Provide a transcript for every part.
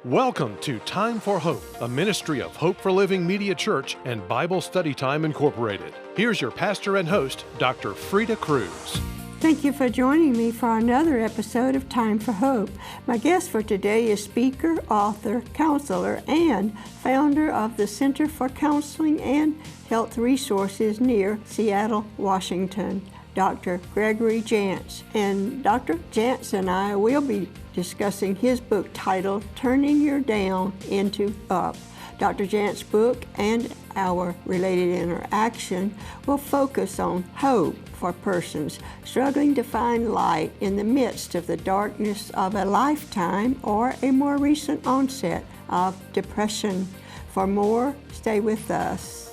Welcome to Time for Hope, a ministry of Hope for Living Media Church and Bible Study Time Incorporated. Here's your pastor and host, Dr. Freda Crews. Thank you for joining me for another episode of Time for Hope. My guest for today is speaker, author, counselor, and founder of the Center for Counseling and Health Resources near Seattle, Washington, Dr. Gregory Jantz. And Dr. Jantz and I will be discussing his book titled Turning Your Down into Up. Dr. Jantz's book and our related interaction will focus on hope for persons struggling to find light in the midst of the darkness of a lifetime or a more recent onset of depression. For more, stay with us.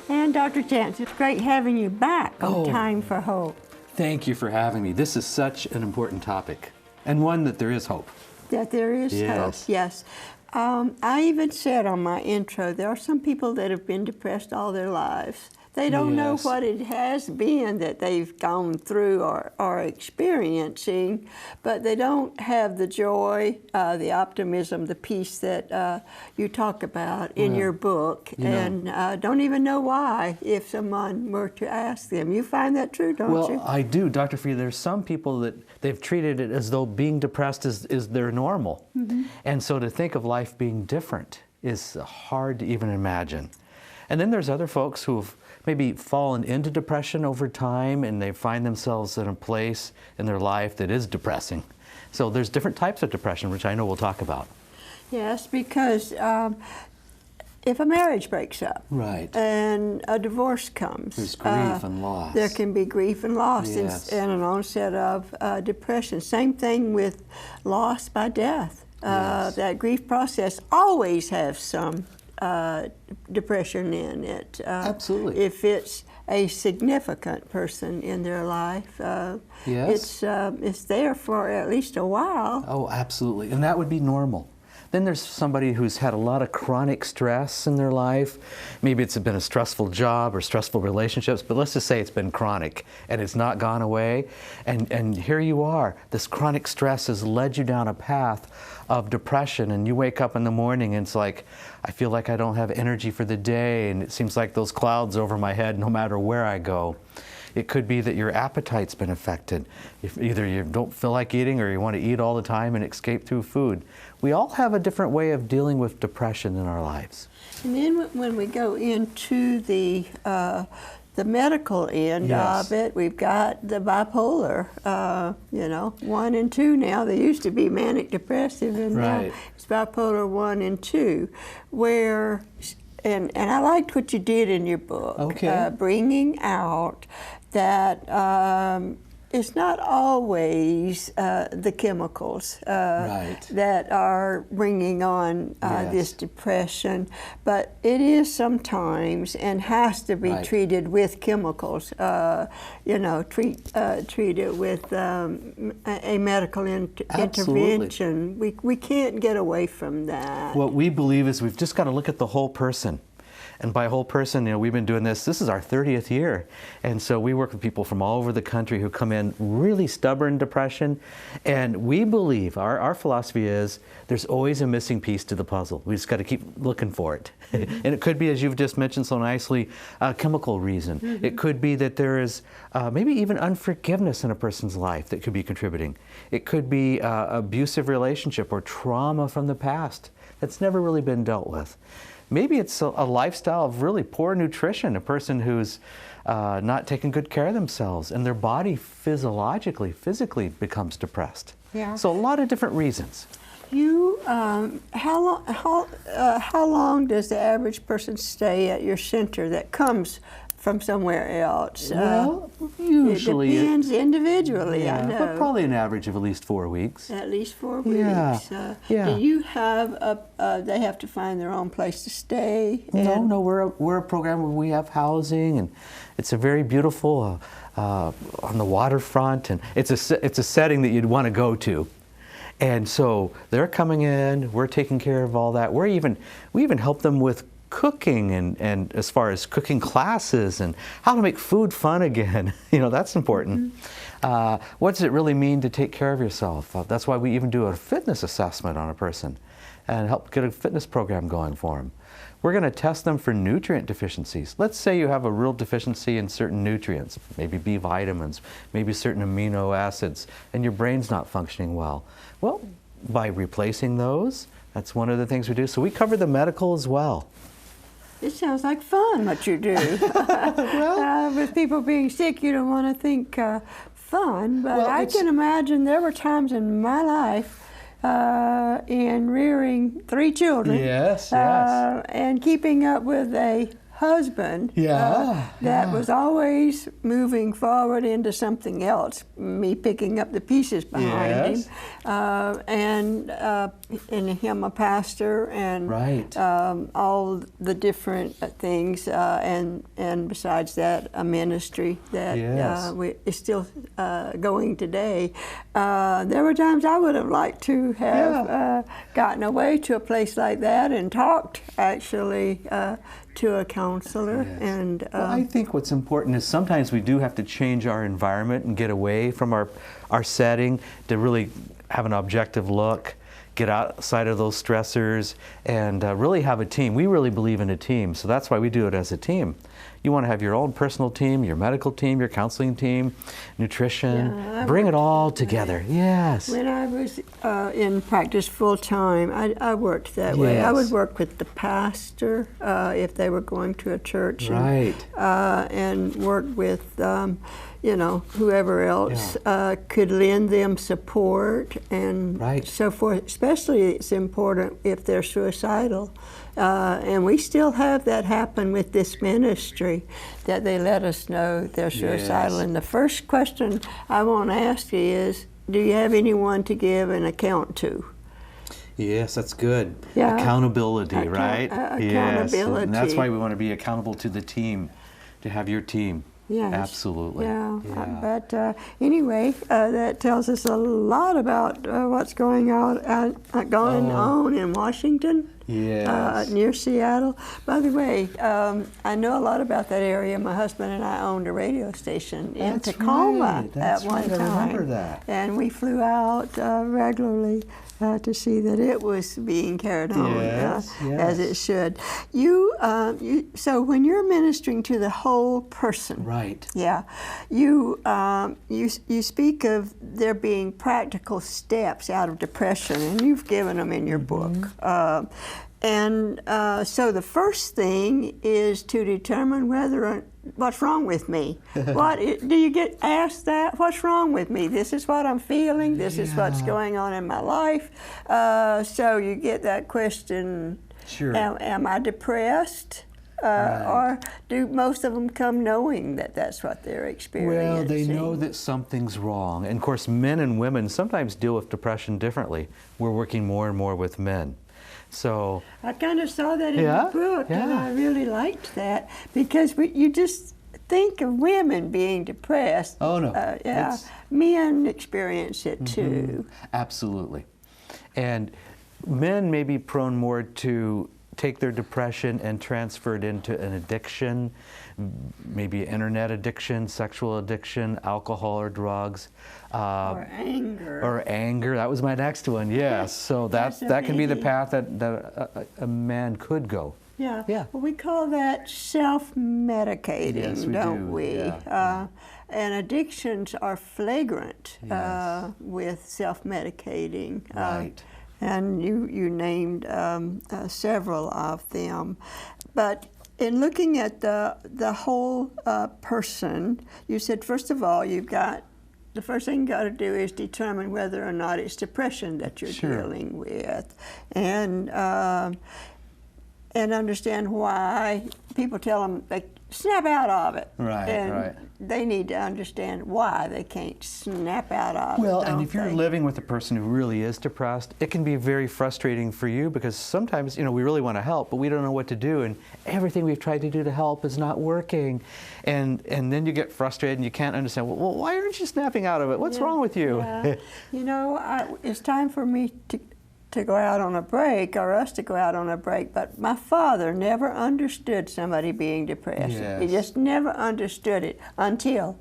And Dr. Jantz, it's great having you back on Time for Hope. Thank you for having me. This is such an important topic, and one that there is hope. That there is hope, yes. I even said on my intro, there are some people that have been depressed all their lives. They don't know what it has been that they've gone through or are experiencing, but they don't have the joy, the optimism, the peace that you talk about in your book, and don't even know why if someone were to ask them. You find that true, don't you? Well, I do, Dr. Free. There's some people that they've treated it as though being depressed is their normal. Mm-hmm. And so to think of life being different is hard to even imagine. And then there's other folks who've maybe fallen into depression over time, and they find themselves in a place in their life that is depressing. So there's different types of depression, which I know we'll talk about. Yes, because if a marriage breaks up, right, and a divorce comes, there's grief and loss. There can be grief and loss, yes, and an onset of depression. Same thing with loss by death. Yes. That grief process always has some depression in it. Absolutely. If it's a significant person in their life, yes, it's there for at least a while. Oh, absolutely. And that would be normal. Then there's somebody who's had a lot of chronic stress in their life. Maybe it's been a stressful job or stressful relationships, but let's just say it's been chronic and it's not gone away. And here you are. This chronic stress has led you down a path of depression, and you wake up in the morning and it's like, I feel like I don't have energy for the day, and it seems like those clouds over my head no matter where I go. It could be that your appetite's been affected. If either you don't feel like eating or you want to eat all the time and escape through food. We all have a different way of dealing with depression in our lives. And then when we go into the medical end of it, we've got the bipolar, 1 and 2 now. They used to be manic depressive, and now it's bipolar 1 and 2, where, and I liked what you did in your book, bringing out that it's not always the chemicals that are bringing on this depression, but it is sometimes and has to be treated with chemicals. Treat it with a medical intervention. We can't get away from that. What we believe is we've just got to look at the whole person. And by whole person, we've been doing this is our 30th year. And so we work with people from all over the country who come in really stubborn depression. And we believe, our philosophy is, there's always a missing piece to the puzzle. We just got to keep looking for it. And it could be, as you've just mentioned so nicely, a chemical reason. Mm-hmm. It could be that there is maybe even unforgiveness in a person's life that could be contributing. It could be abusive relationship or trauma from the past that's never really been dealt with. Maybe it's a lifestyle of really poor nutrition, a person who's not taking good care of themselves, and their body physically becomes depressed. Yeah. So a lot of different reasons. How long does the average person stay at your center that comes from somewhere else? Well, usually it depends individually, I know. But probably an average of at least 4 weeks. At least 4 weeks. Do you have they have to find their own place to stay? No, we're a program where we have housing, and it's a very beautiful on the waterfront, and it's a setting that you'd want to go to. And so they're coming in, we're taking care of all that. We even help them with cooking and as far as cooking classes and how to make food fun again. That's important. What does it really mean to take care of yourself? That's why we even do a fitness assessment on a person and help get a fitness program going for them. We're going to test them for nutrient deficiencies. Let's say you have a real deficiency in certain nutrients, maybe B vitamins, maybe certain amino acids, and your brain's not functioning well. Well, by replacing those, that's one of the things we do. So we cover the medical as well. It sounds like fun, what you do. With people being sick, you don't want to think fun, but I can imagine there were times in my life in rearing 3 children and keeping up with a husband that was always moving forward into something else, me picking up the pieces behind him, and him a pastor, and all the different things, and besides that, a ministry that is still going today. There were times I would have liked to have gotten away to a place like that and talked actually to a counselor. And I think what's important is sometimes we do have to change our environment and get away from our setting to really have an objective look, get outside of those stressors, and really have a team. We really believe in a team, so that's why we do it as a team. You want to have your own personal team, your medical team, your counseling team, nutrition, bring it all together. Yes. When I was in practice full time, I worked that way. I would work with the pastor if they were going to a church, and work with whoever else could lend them support and so forth. Especially it's important if they're suicidal. And we still have that happen with this ministry, that they let us know they're suicidal. And the first question I want to ask you is, do you have anyone to give an account to? Yes, that's good. Accountability, right? Accountability. Yes. And that's why we want to be accountable to the team, to have your team. Yes. Absolutely. But anyway, that tells us a lot about what's going on in Washington, near Seattle. By the way, I know a lot about that area. My husband and I owned a radio station in Tacoma at one time. I remember that. And we flew out regularly to see that it was being carried on as it should. So when you're ministering to the whole person, you speak of there being practical steps out of depression, and you've given them in your book. So the first thing is to determine what's wrong with me. Do you get asked that? What's wrong with me? This is what I'm feeling. This is what's going on in my life. So you get that question. Sure. Am I depressed? Or do most of them come knowing that that's what they're experiencing? Well, they know that something's wrong. And of course, men and women sometimes deal with depression differently. We're working more and more with men. So I kind of saw that in the book, and I really liked that, because you just think of women being depressed. Oh, no. Men experience it too. Absolutely. And men may be prone more to take their depression and transfer it into an addiction, maybe internet addiction, sexual addiction, alcohol or drugs. Or anger. Or anger. That was my next one, yes. So that can be the path that a man could go. Yeah. Well, we call that self-medicating, don't we? And addictions are flagrant with self-medicating. Right. And you named several of them. But in looking at the whole person, you said, first of all, the first thing you got to do is determine whether or not it's depression that you're dealing with, and understand why people tell them they snap out of it. Right. They need to understand why they can't snap out of it. Well, and if you're living with a person who really is depressed, it can be very frustrating for you, because sometimes, we really want to help, but we don't know what to do, and everything we've tried to do to help is not working. And then you get frustrated and you can't understand, well, why aren't you snapping out of it? What's wrong with you? It's time for me to to go out on a break, or us to go out on a break, but my father never understood somebody being depressed. Yes. He just never understood it until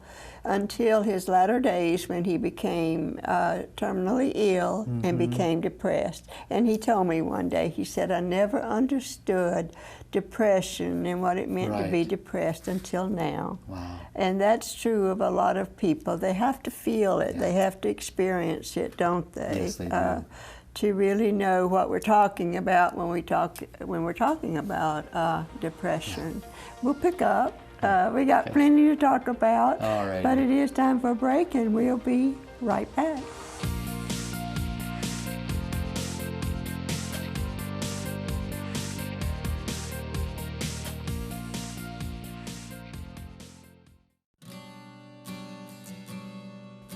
his latter days, when he became terminally ill and became depressed. And he told me one day, he said, I never understood depression and what it meant to be depressed until now. Wow. And that's true of a lot of people. They have to feel it. Yeah. They have to experience it, don't they? Yes, they do. To really know what we're talking about when we're talking about depression. Yeah. We'll pick up. We got plenty to talk about. All right. But it is time for a break, and we'll be right back.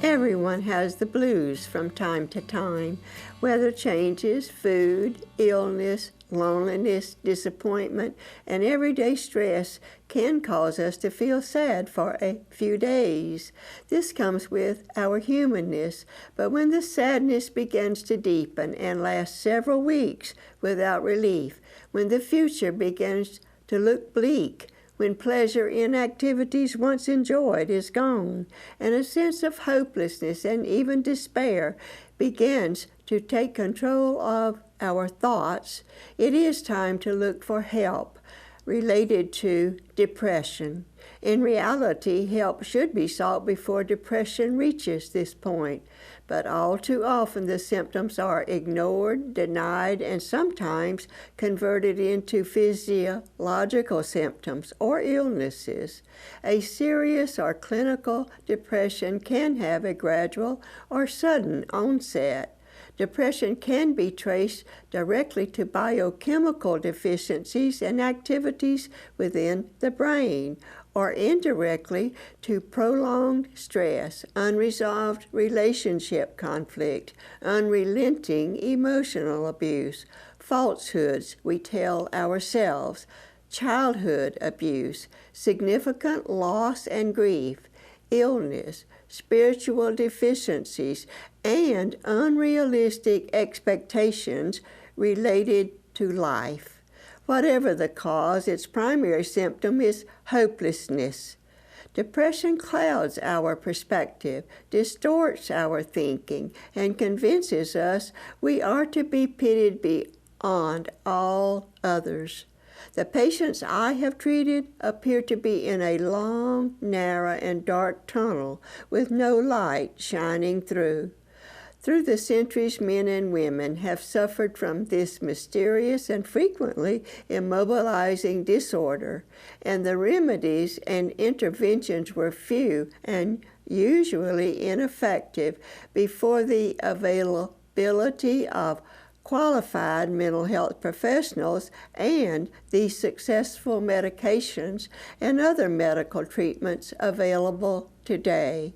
Everyone has the blues from time to time. Weather changes, food, illness, loneliness, disappointment, and everyday stress can cause us to feel sad for a few days. This comes with our humanness, but when the sadness begins to deepen and last several weeks without relief, when the future begins to look bleak, when pleasure in activities once enjoyed is gone, and a sense of hopelessness and even despair begins to take control of our thoughts, it is time to look for help related to depression. In reality, help should be sought before depression reaches this point, but all too often the symptoms are ignored, denied, and sometimes converted into physiological symptoms or illnesses. A serious or clinical depression can have a gradual or sudden onset. Depression can be traced directly to biochemical deficiencies and activities within the brain, or indirectly to prolonged stress, unresolved relationship conflict, unrelenting emotional abuse, falsehoods we tell ourselves, childhood abuse, significant loss and grief, illness, spiritual deficiencies, and unrealistic expectations related to life. Whatever the cause, its primary symptom is hopelessness. Depression clouds our perspective, distorts our thinking, and convinces us we are to be pitied beyond all others. The patients I have treated appear to be in a long, narrow, and dark tunnel with no light shining through. Through the centuries, men and women have suffered from this mysterious and frequently immobilizing disorder, and the remedies and interventions were few and usually ineffective before the availability of qualified mental health professionals and the successful medications and other medical treatments available today.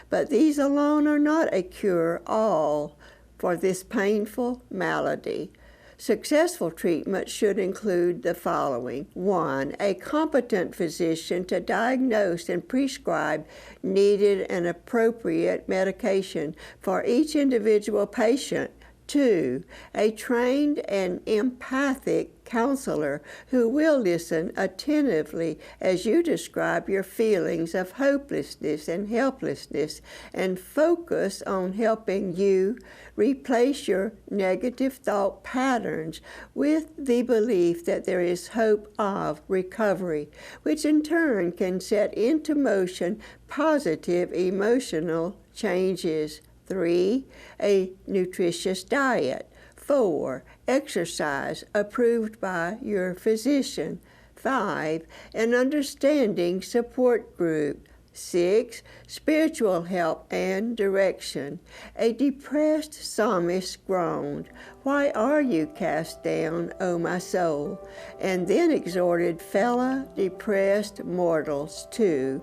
But these alone are not a cure-all for this painful malady. Successful treatment should include the following. 1, a competent physician to diagnose and prescribe needed and appropriate medication for each individual patient. 2, a trained and empathic counselor who will listen attentively as you describe your feelings of hopelessness and helplessness and focus on helping you replace your negative thought patterns with the belief that there is hope of recovery, which in turn can set into motion positive emotional changes. 3, a nutritious diet. 4, exercise approved by your physician. 5, an understanding support group. 6, spiritual help and direction. A depressed psalmist groaned, "Why are you cast down, O my soul?" and then exhorted fellow depressed mortals to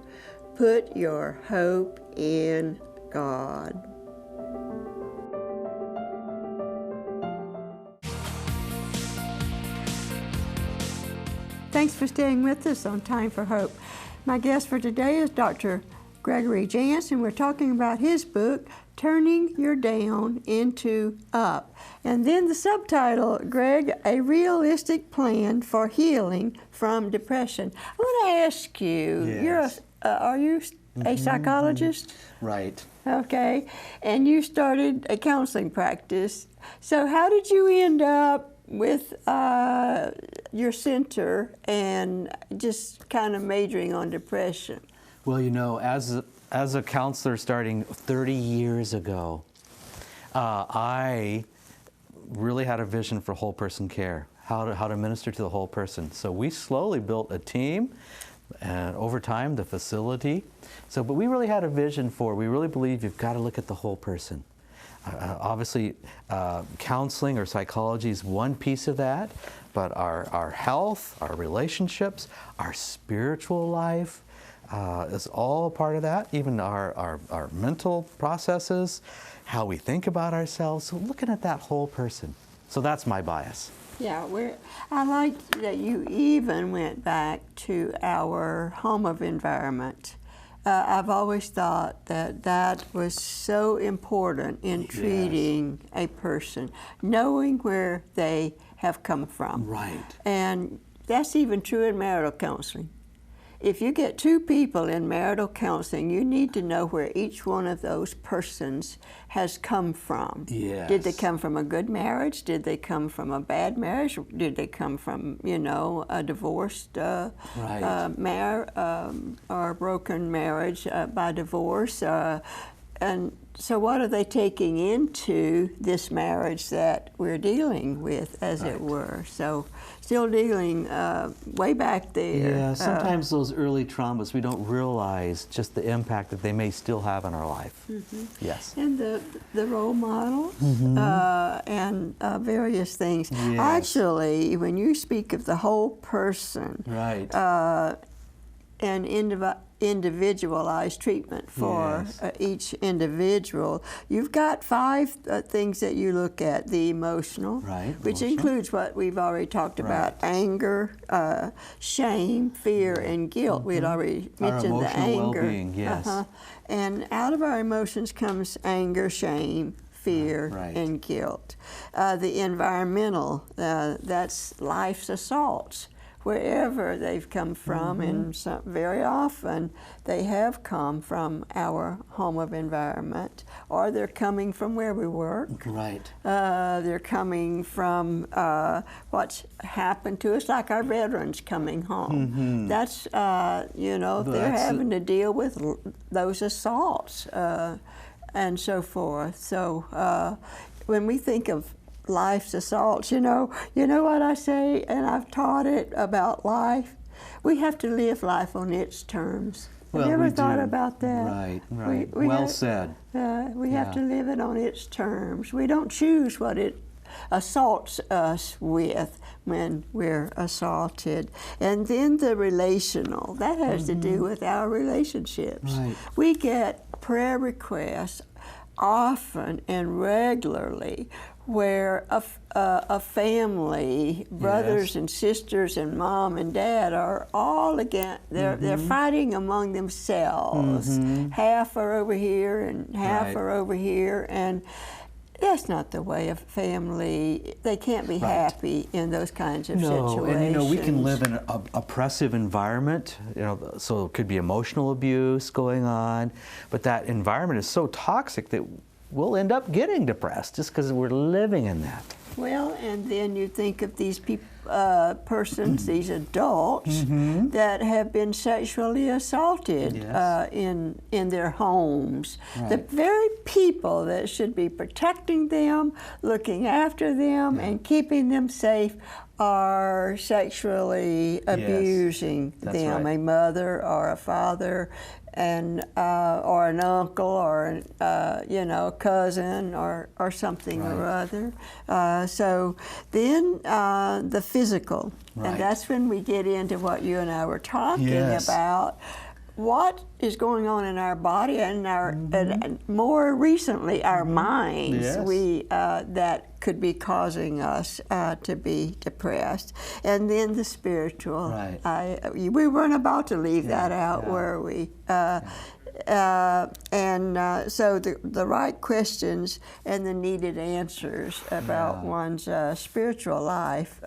put your hope in God. Thanks for staying with us on Time for Hope. My guest for today is Dr. Gregory Jantz, and we're talking about his book, Turning Your Down into Up. And then the subtitle, Gregg, A Realistic Plan for Healing from Depression. I want to ask you, Yes. are you a psychologist? Right. Okay, and you started a counseling practice. So how did you end up with your center and just kind of majoring on depression? Well, you know, as a counselor starting 30 years ago, I really had a vision for whole person care, how to minister to the whole person. So we slowly built a team, and over time the facility. So, but we really had a vision we really believe you've got to look at the whole person. Obviously, counseling or psychology is one piece of that, but our health, our relationships, our spiritual life is all a part of that, even our mental processes, how we think about ourselves, so looking at that whole person. So that's my bias. Yeah, I like that you even went back to our home of environment. I've always thought that was so important in treating a person, knowing where they have come from. Right. And that's even true in marital counseling. If you get two people in marital counseling, you need to know where each one of those persons has come from. Yes. Did they come from a good marriage? Did they come from a bad marriage? Did they come from, a divorced or a broken marriage by divorce? And so what are they taking into this marriage that we're dealing with, as it were? So still dealing way back there. Yeah, sometimes those early traumas, we don't realize just the impact that they may still have in our life. Mm-hmm. Yes. And the role model and various things. Yes. Actually, when you speak of the whole person, and individualized treatment for each individual, you've got 5 things that you look at. The emotional, which includes what we've already talked about: anger, shame, fear, and guilt. We had already mentioned the anger. Well-being, yes. And out of our emotions comes anger, shame, fear, and guilt. The environmental, that's life's assaults, wherever they've come from, and very often they have come from our home of environment, or they're coming from where we work. They're coming from what's happened to us, like our veterans coming home. That's, they're having to deal with those assaults and so forth. So when we think of life's assaults, you know what I say, and I've taught it about life? We have to live life on its terms. Have you ever thought about that? Right. Well said. We have to live it on its terms. We don't choose what it assaults us with when we're assaulted. And then the relational, that has to do with our relationships. We get prayer requests often and regularly where a family, brothers and sisters and mom and dad are all they're fighting among themselves. Half are over here and half are over here, and that's not the way a family, they can't be happy in those kinds of situations. And we can live in an oppressive environment, so it could be emotional abuse going on, but that environment is so toxic that we'll end up getting depressed just because we're living in that. Well, and then you think of these persons, these adults that have been sexually assaulted in their homes. The very people that should be protecting them, looking after them, and keeping them safe are sexually abusing them. A mother or a father, and or an uncle, or a cousin, or something or other. So then the physical, and that's when we get into what you and I were talking about. What is going on in our body and our, and more recently, our minds? That could be causing us to be depressed, and then the spiritual. We weren't about to leave that out, were we? So the right questions and the needed answers about one's spiritual life,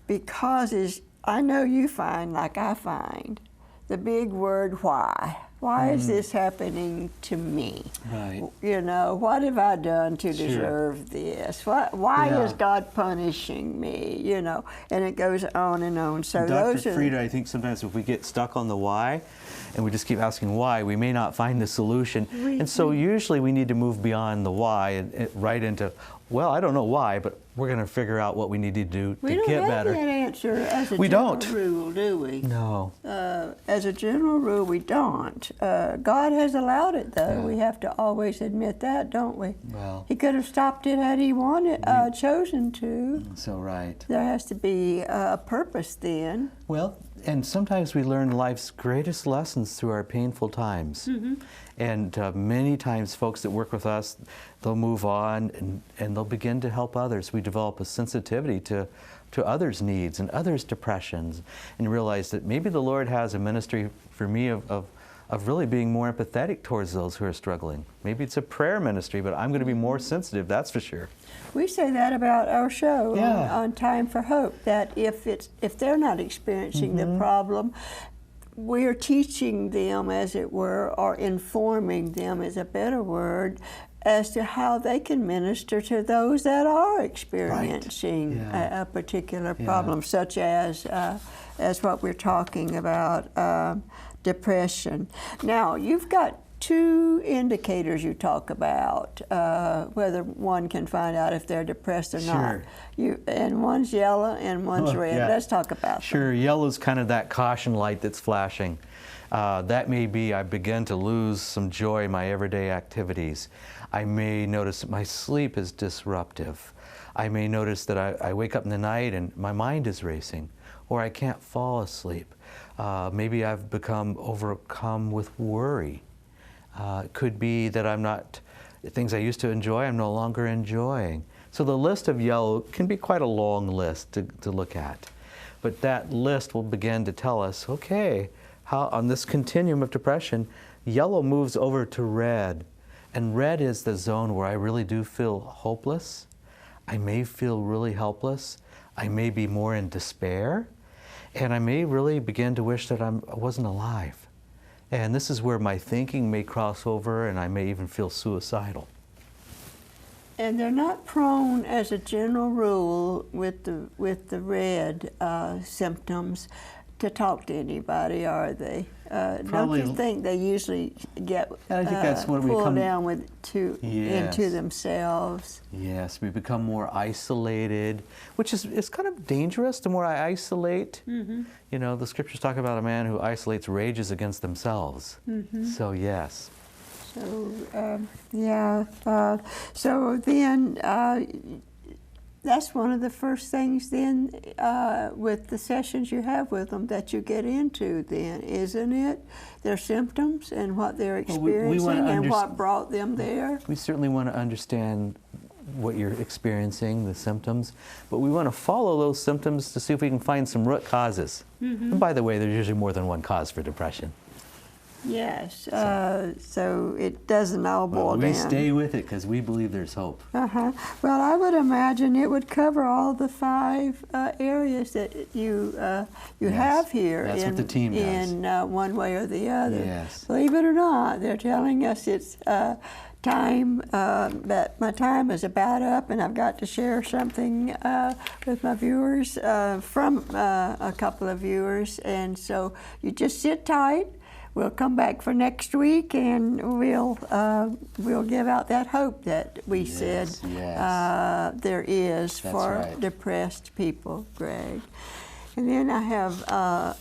because I know you find, like I find, the big word why. Why is this happening to me? Right. You know, what have I done to deserve this? Why is God punishing me? You know, and it goes on and on. So Dr. Freda, I think sometimes if we get stuck on the why, and we just keep asking why, we may not find the solution. And so usually we need to move beyond the why and right into, well, I don't know why, but we're going to figure out what we need to do to get better. We don't have that answer as a general rule, do we? No. As a general rule, we don't. God has allowed it, though. We have to always admit that, don't we? Well, He could have stopped it had He wanted, chosen to. So right. There has to be a purpose then. Well, and sometimes we learn life's greatest lessons through our painful times. And many times folks that work with us, they'll move on and they'll begin to help others. We develop a sensitivity to others' needs and others' depressions, and realize that maybe the Lord has a ministry for me of really being more empathetic towards those who are struggling. Maybe it's a prayer ministry, but I'm going to be more sensitive, that's for sure. We say that about our show on Time for Hope, that if they're not experiencing the problem, we're teaching them, as it were, or informing them is a better word, as to how they can minister to those that are experiencing a particular problem, such as what we're talking about, depression. Now, you've got two indicators you talk about, whether one can find out if they're depressed or not. And one's yellow and one's red. Let's talk about them. Yellow's kind of that caution light that's flashing. That may be I begin to lose some joy in my everyday activities. I may notice that my sleep is disruptive. I may notice that I wake up in the night and my mind is racing, or I can't fall asleep. Maybe I've become overcome with worry. It could be that things I used to enjoy, I'm no longer enjoying. So the list of yellow can be quite a long list to look at. But that list will begin to tell us, okay, how on this continuum of depression, yellow moves over to red. And red is the zone where I really do feel hopeless. I may feel really helpless. I may be more in despair. And I may really begin to wish that I wasn't alive. And this is where my thinking may cross over, and I may even feel suicidal. And they're not prone, as a general rule, with the red symptoms, to talk to anybody, are they? Don't you think they usually get pulled down into themselves? Yes, we become more isolated, which is kind of dangerous. The more I isolate, you know, the scriptures talk about a man who isolates rages against themselves. So yes. So then that's one of the first things then with the sessions you have with them that you get into then, isn't it? Their symptoms and what they're experiencing and what brought them there. We certainly want to understand what you're experiencing, the symptoms, but we want to follow those symptoms to see if we can find some root causes. And by the way, there's usually more than one cause for depression. Yes, so it doesn't all boil down. We stay with it because we believe there's hope. Well, I would imagine it would cover all the 5 areas that you have here. That's what the team does. In one way or the other. Yes. Believe it or not, they're telling us it's time, that my time is about up, and I've got to share something with my viewers from a couple of viewers, and so you just sit tight. We'll come back for next week, and we'll give out that hope that we said there is for depressed people, Greg. And then I have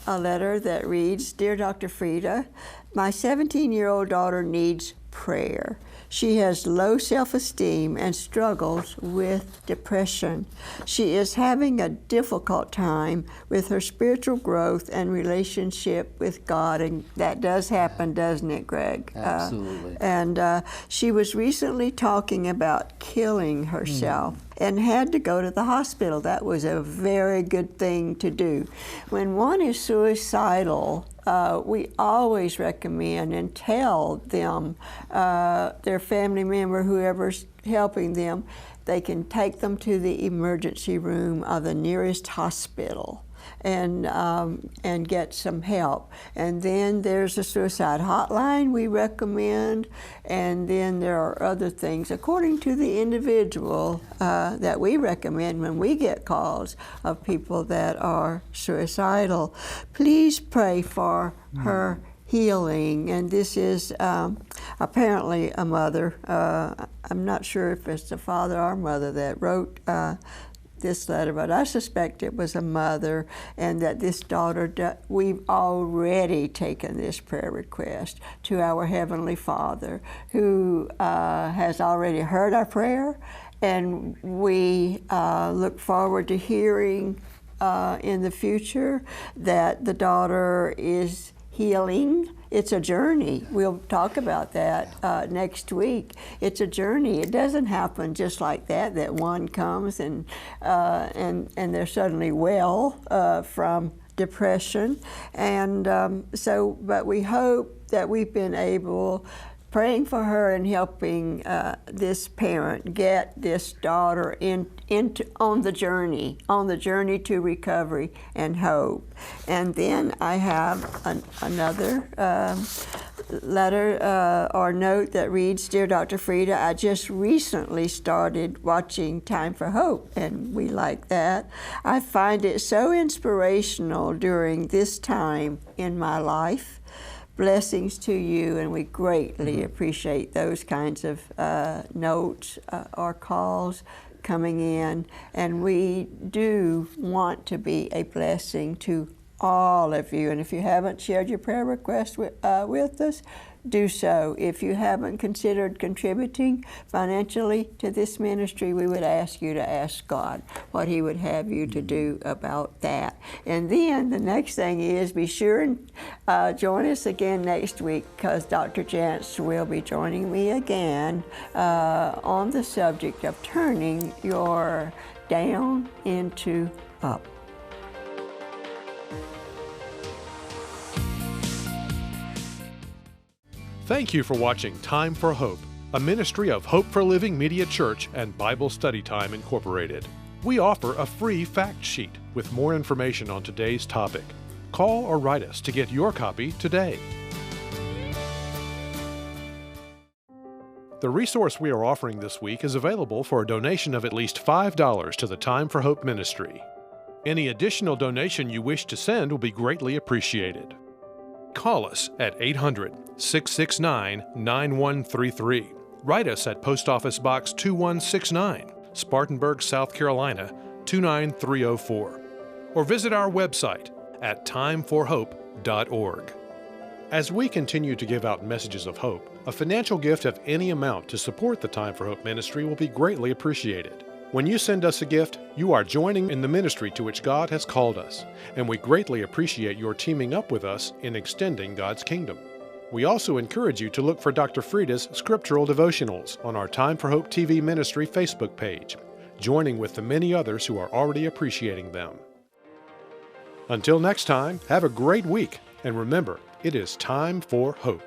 a letter that reads, Dear Dr. Freda, my 17-year-old daughter needs prayer. She has low self-esteem and struggles with depression. She is having a difficult time with her spiritual growth and relationship with God, and that does happen, doesn't it, Greg? Absolutely. And she was recently talking about killing herself and had to go to the hospital. That was a very good thing to do. When one is suicidal, we always recommend and tell them, their family member, whoever's helping them, they can take them to the emergency room of the nearest hospital and get some help. And then there's a suicide hotline we recommend, and then there are other things according to the individual that we recommend when we get calls of people that are suicidal. Please pray for her healing. And this is apparently a mother. I'm not sure if it's the father or mother that wrote this letter, but I suspect it was a mother, and that this daughter, we've already taken this prayer request to our Heavenly Father, who has already heard our prayer, and we look forward to hearing in the future that the daughter is healing. It's a journey. We'll talk about that next week. It's a journey. It doesn't happen just like that one comes and they're suddenly well from depression. And but we hope that we've been able, praying for her and helping this parent get this daughter on the journey to recovery and hope. And then I have another letter or note that reads, Dear Dr. Freda, I just recently started watching Time for Hope, and we like that. I find it so inspirational during this time in my life. Blessings to you, and we greatly appreciate those kinds of notes or calls coming in. And we do want to be a blessing to all of you. And if you haven't shared your prayer request with us, do so. If you haven't considered contributing financially to this ministry, we would ask you to ask God what He would have you to do about that. And then the next thing is, be sure and join us again next week, because Dr. Jantz will be joining me again on the subject of turning your down into up. Thank you for watching Time for Hope, a ministry of Hope for Living Media Church and Bible Study Time Incorporated. We offer a free fact sheet with more information on today's topic. Call or write us to get your copy today. The resource we are offering this week is available for a donation of at least $5 to the Time for Hope ministry. Any additional donation you wish to send will be greatly appreciated. Call us at 800-669-9133. Write us at Post Office Box 2169, Spartanburg, South Carolina 29304. Or visit our website at timeforhope.org. As we continue to give out messages of hope, a financial gift of any amount to support the Time for Hope ministry will be greatly appreciated. When you send us a gift, you are joining in the ministry to which God has called us, and we greatly appreciate your teaming up with us in extending God's kingdom. We also encourage you to look for Dr. Freda's scriptural devotionals on our Time for Hope TV ministry Facebook page, joining with the many others who are already appreciating them. Until next time, have a great week, and remember, it is time for hope.